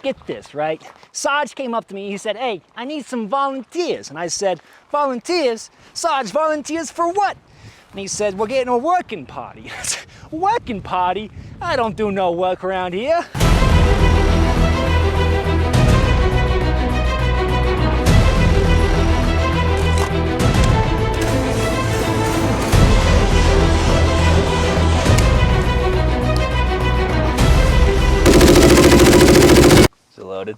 Get this, right? Sarge came up to me, he said, hey, I need some volunteers. And I said, volunteers? Sarge, volunteers for what? And he said, we're getting a working party. I said, working party? I don't do no work around here. Is it loaded?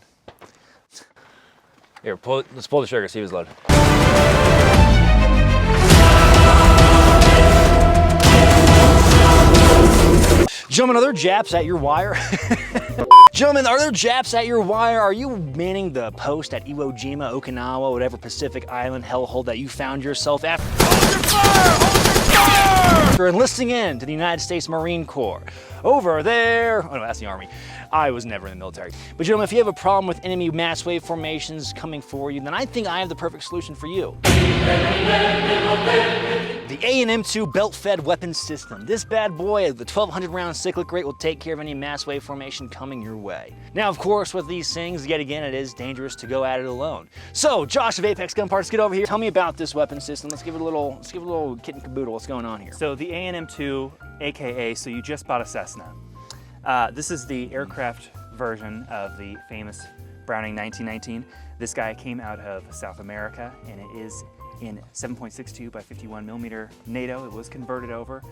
Here, let's pull the trigger, see if it's loaded. Gentlemen, are there Japs at your wire? Gentlemen, are there Japs at your wire? Are you manning the post at Iwo Jima, Okinawa, whatever Pacific Island hellhole that you found yourself at? Hold your fire! Hold your fire! You're enlisting in to the United States Marine Corps. Over there, oh no, that's the Army. I was never in the military. But gentlemen, if you have a problem with enemy mass wave formations coming for you, then I think I have the perfect solution for you. The AN-M2 belt-fed weapons system. This bad boy, the 1200 round cyclic rate, will take care of any mass wave formation coming your way. Now, of course, with these things, yet again, it is dangerous to go at it alone. So, Josh of Apex Gun Parts, get over here. Tell me about this weapon system. Let's give it a little kit and caboodle. What's going on here? So the AN-M2, AKA, so you just bought a Cessna. This is the aircraft version of the famous Browning 1919. This guy came out of South America, and it is in 7.62 by 51 millimeter NATO. It was converted over.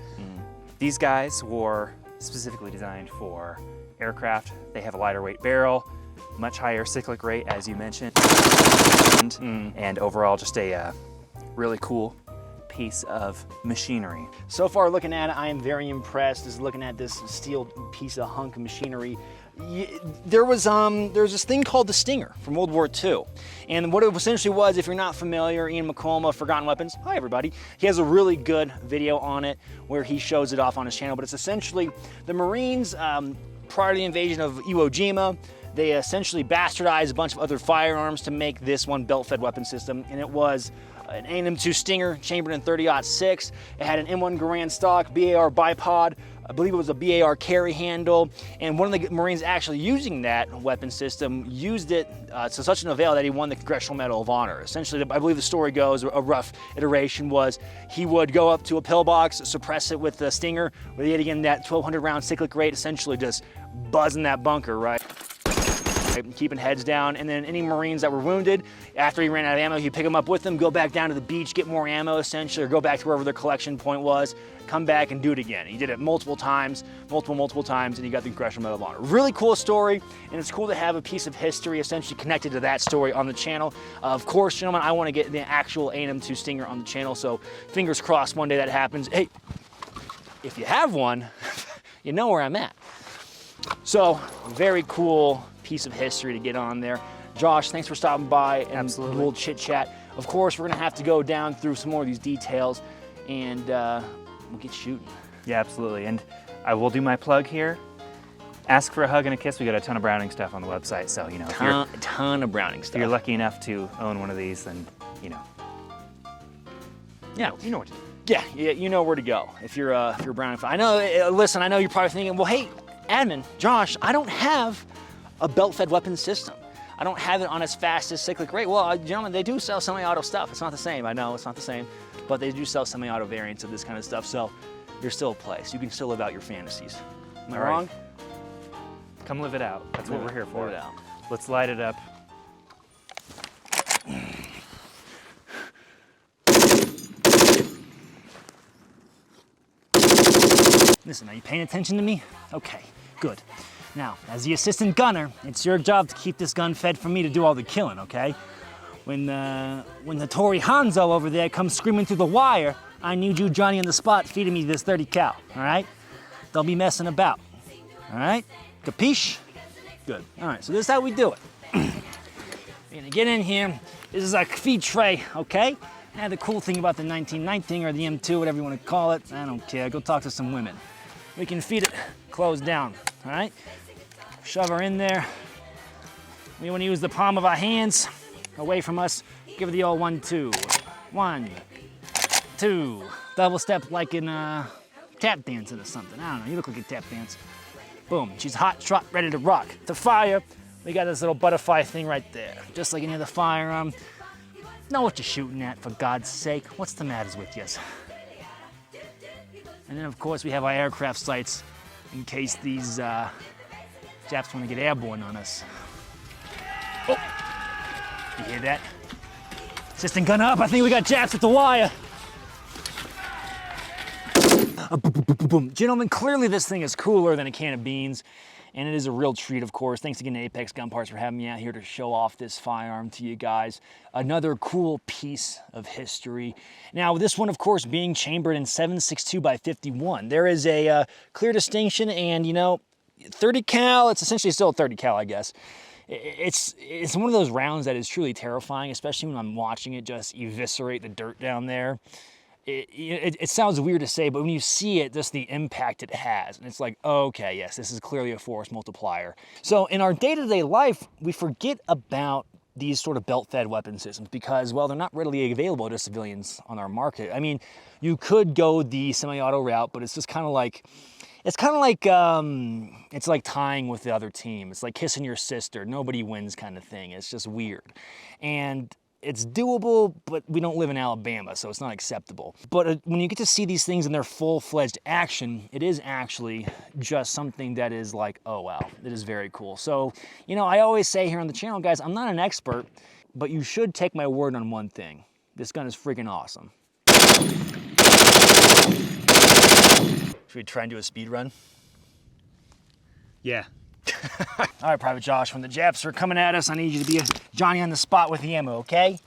These guys were specifically designed for aircraft. They have a lighter weight barrel, much higher cyclic rate, as you mentioned, and overall just a really cool piece of machinery. So far looking at it, I am very impressed. Just looking at this steel piece of hunk of machinery. There's this thing called the Stinger from World War II. And what it essentially was, if you're not familiar, Ian McColma, Forgotten Weapons, hi everybody. He has a really good video on it where he shows it off on his channel, but it's essentially the Marines, prior to the invasion of Iwo Jima, they essentially bastardized a bunch of other firearms to make this one belt-fed weapon system, and it was an AN-M2 Stinger chambered in 30-06. It had an M1 Garand stock, BAR bipod, I believe it was a BAR carry handle, and one of the Marines actually using that weapon system used it to such an avail that he won the Congressional Medal of Honor. Essentially, I believe the story goes, a rough iteration was, he would go up to a pillbox, suppress it with the Stinger, with yet again that 1200 round cyclic rate, essentially just buzzing that bunker, right? Keeping heads down, and then any Marines that were wounded, after he ran out of ammo, he'd pick them up with him, go back down to the beach, get more ammo essentially, or go back to wherever their collection point was, come back and do it again. He did it multiple times, and he got the Congressional Medal of Honor. Really cool story, and it's cool to have a piece of history essentially connected to that story on the channel. Of course, gentlemen, I want to get the actual AN-M2 Stinger on the channel, so fingers crossed one day that happens. Hey, if you have one, you know where I'm at. So, very cool piece of history to get on there. Josh, thanks for stopping by and a little chit chat. Of course, we're gonna have to go down through some more of these details, and we'll get shooting. Yeah, absolutely. And I will do my plug here. Ask for a hug and a kiss. We got a ton of Browning stuff on the website, so you know, A ton of Browning stuff. If you're lucky enough to own one of these, then you know. Yeah, you know what to do. Yeah, you know where to go if you're a Browning fan. I know. Listen, I know you're probably thinking, well, hey, admin, Josh, I don't have a belt-fed weapon system. I don't have it on as fast as cyclic rate. Well, gentlemen, they do sell semi-auto stuff. It's not the same. I know it's not the same, but they do sell semi-auto variants of this kind of stuff. So there's still a place. You can still live out your fantasies. Am I wrong? Come live it out. That's what we're here for. Live it out. Let's light it up. Listen, are you paying attention to me? Okay, good. Now, as the assistant gunner, it's your job to keep this gun fed for me to do all the killing, okay? When the Tory Hanzo over there comes screaming through the wire, I need you, Johnny, on the spot, feeding me this 30 cal, all right? Don't be messing about, all right? Capiche? Good. All right, so this is how we do it. We're gonna get in here. This is our feed tray, okay? And the cool thing about the 1919 or the M2, whatever you want to call it, I don't care. Go talk to some women. We can feed it closed down, all right? Shove her in there. We want to use the palm of our hands away from us. Give it the old 1, 2. 1, 2. Double step like in tap dancing or something. I don't know, you look like a tap dance. Boom, she's hot, trot, ready to rock. To fire, we got this little butterfly thing right there. Just like any other firearm. Know what you're shooting at, for God's sake. What's the matters with yous? And then of course we have our aircraft sights in case these Japs want to get airborne on us. Oh, you hear that? System gun up, I think we got Japs at the wire. Boom. Gentlemen, clearly this thing is cooler than a can of beans, and it is a real treat, of course. Thanks again to Apex Gun Parts for having me out here to show off this firearm to you guys. Another cool piece of history. Now, this one, of course, being chambered in 7.62 by 51. There is a clear distinction, and you know, 30 cal, it's essentially still a 30 cal, I guess. It's one of those rounds that is truly terrifying, especially when I'm watching it just eviscerate the dirt down there. It sounds weird to say, but when you see it, just the impact it has, and it's like, okay, yes, this is clearly a force multiplier. So in our day-to-day life, we forget about these sort of belt-fed weapon systems because, well, they're not readily available to civilians on our market. I mean, you could go the semi-auto route, but it's just kind of like, it's like tying with the other team. It's like kissing your sister. Nobody wins kind of thing. It's just weird. And it's doable, but we don't live in Alabama, so it's not acceptable. But when you get to see these things in their full-fledged action, it is actually just something that is like, oh wow, it is very cool. So, you know, I always say here on the channel, guys, I'm not an expert, but you should take my word on one thing. This gun is freaking awesome. Should we try and do a speed run? Yeah. All right, Private Josh, when the Japs are coming at us, I need you to be a Johnny on the spot with the ammo, okay?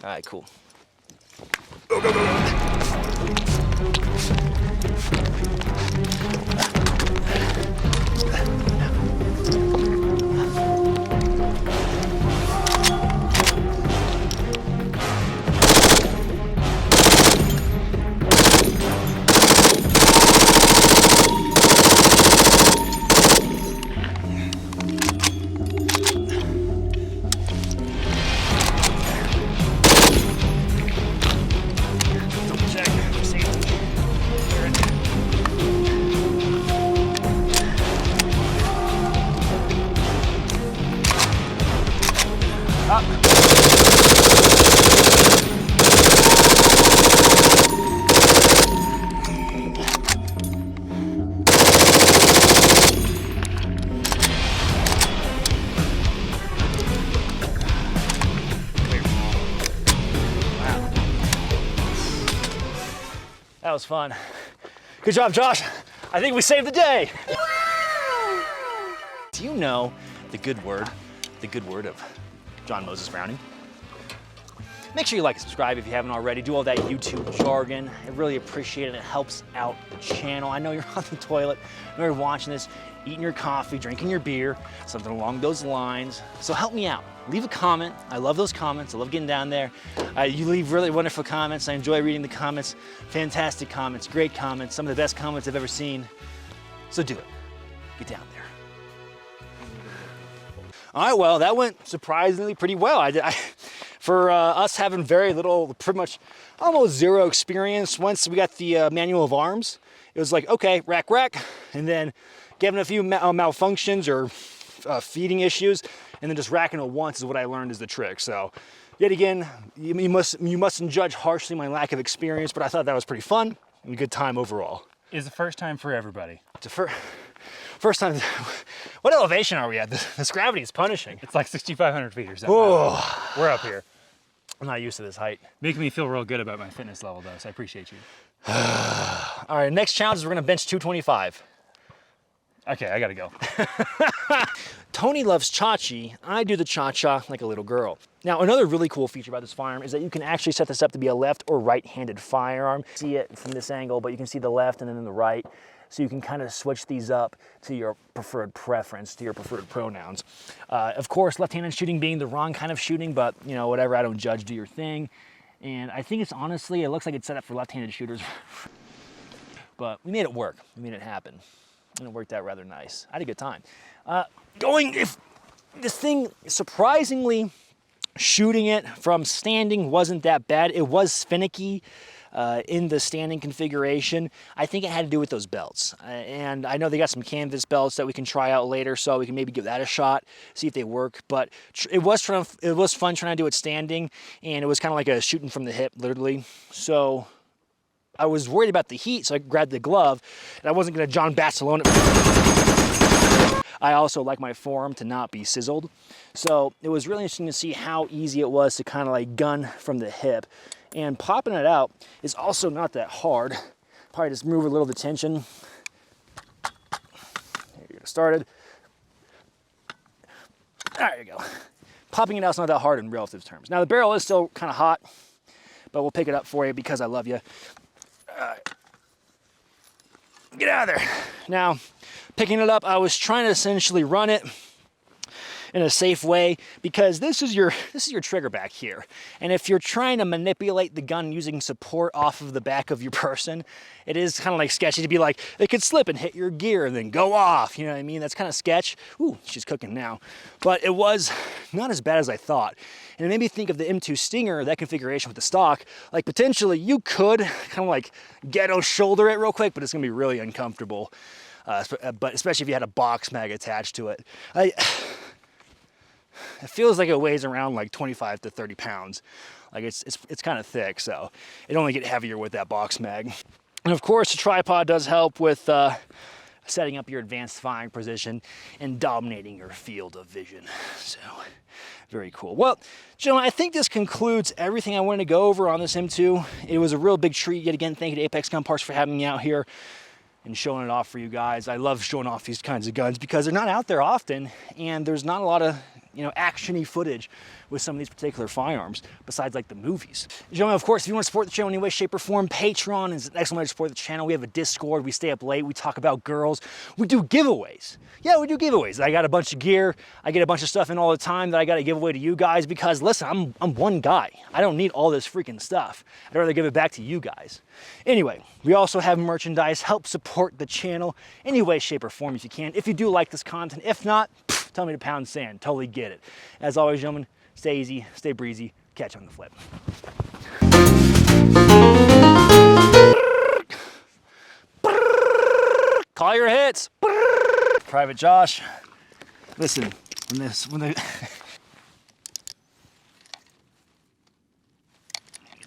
All right, cool. Go, go, go, go. That was fun. Good job, Josh. I think we saved the day. Do you know the good word of John Moses Browning? Make sure you like and subscribe if you haven't already. Do all that YouTube jargon. I really appreciate it. It helps out the channel. I know you're on the toilet. I know you're watching this, eating your coffee, drinking your beer, something along those lines. So help me out. Leave a comment. I love those comments. I love getting down there. You leave really wonderful comments. I enjoy reading the comments. Fantastic comments, great comments, some of the best comments I've ever seen. So do it. Get down there. All right, well, that went surprisingly pretty well. For us having very little, pretty much almost zero experience, once we got the manual of arms, it was like, okay, rack, and then given a few malfunctions or feeding issues, and then just racking it once is what I learned is the trick. So yet again, you mustn't judge harshly my lack of experience, but I thought that was pretty fun and a good time overall. It's the first time for everybody. It's a first time. What elevation are we at? This gravity is punishing. It's like 6,500 feet or something. Oh. We're up here. I'm not used to this height. Making me feel real good about my fitness level though, so I appreciate you. All right, next challenge is we're gonna bench 225. Okay, I gotta go. Tony loves cha-chi. I do the cha-cha like a little girl. Now, another really cool feature about this firearm is that you can actually set this up to be a left or right-handed firearm. See it from this angle, but you can see the left and then the right. So you can kind of switch these up to your preferred preference, to your preferred pronouns. Of course, left-handed shooting being the wrong kind of shooting, but you know, whatever, I don't judge, do your thing. And I think it's honestly, it looks like it's set up for left-handed shooters. But we made it work, we made it happen. And it worked out rather nice. I had a good time. If this thing, surprisingly, shooting it from standing wasn't that bad. It was finicky. in the standing configuration. I think it had to do with those belts. And I know they got some canvas belts that we can try out later, so we can maybe give that a shot, see if they work. But it was fun trying to do it standing, and it was kind of like a shooting from the hip, literally. So I was worried about the heat, so I grabbed the glove, and I wasn't going to John Barcelona. I also like my forearm to not be sizzled. So it was really interesting to see how easy it was to kind of like gun from the hip. And popping it out is also not that hard. Probably just move a little of the tension. There you go, started. There you go. Popping it out is not that hard in relative terms. Now the barrel is still kind of hot, but we'll pick it up for you because I love you. Get out of there. Now, picking it up, I was trying to essentially run it in a safe way because this is your trigger back here. And if you're trying to manipulate the gun using support off of the back of your person, it is kind of like sketchy to be like, it could slip and hit your gear and then go off. You know what I mean? That's kind of sketch. Ooh, she's cooking now. But it was not as bad as I thought. And it made me think of the M2 Stinger, that configuration with the stock. Like potentially you could kind of like ghetto shoulder it real quick, but it's gonna be really uncomfortable. But especially if you had a box mag attached to it. It feels like it weighs around like 25 to 30 pounds. Like it's kind of thick, so it only get heavier with that box mag. And of course, the tripod does help with setting up your advanced firing position and dominating your field of vision. So very cool. Well, gentlemen, I think this concludes everything I wanted to go over on this M2. It was a real big treat yet again. Thank you to Apex Gun Parts for having me out here and showing it off for you guys. I love showing off these kinds of guns because they're not out there often, and there's not a lot of action-y footage with some of these particular firearms besides like the movies. Gentlemen, of course, if you want to support the channel in any way, shape, or form, Patreon is an excellent way to support the channel. We have a Discord, we stay up late, we talk about girls, we do giveaways. Yeah, we do giveaways. I got a bunch of gear, I get a bunch of stuff in all the time that I got to give away to you guys because listen, I'm one guy. I don't need all this freaking stuff. I'd rather give it back to you guys. Anyway, we also have merchandise. Help support the channel any way, shape, or form if you can. If you do like this content, if not, tell me to pound sand. Totally get it. As always, gentlemen, stay easy, stay breezy. Catch you on the flip. Call your hits. Private Josh. Listen, when